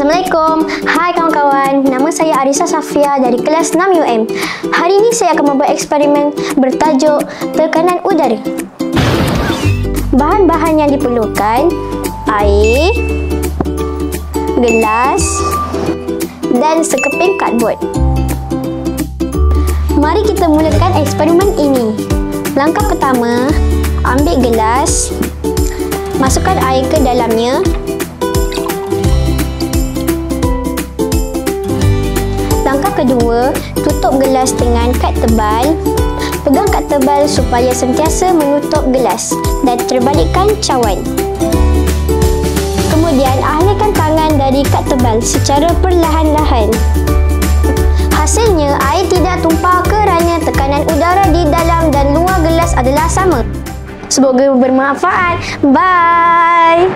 Assalamualaikum. Hai kawan-kawan, nama saya Arisa Safia dari kelas 6UM. Hari ini saya akan membuat eksperimen bertajuk tekanan udara. Bahan-bahan yang diperlukan: air, gelas dan sekeping kadbod. Mari kita mulakan eksperimen ini. Langkah pertama, ambil gelas, masukkan air ke dalamnya. Langkah kedua, tutup gelas dengan kad tebal. Pegang kad tebal supaya sentiasa menutup gelas dan terbalikkan cawan. Kemudian, alihkan tangan dari kad tebal secara perlahan-lahan. Hasilnya, air tidak tumpah kerana tekanan udara di dalam dan luar gelas adalah sama. Semoga bermanfaat. Bye!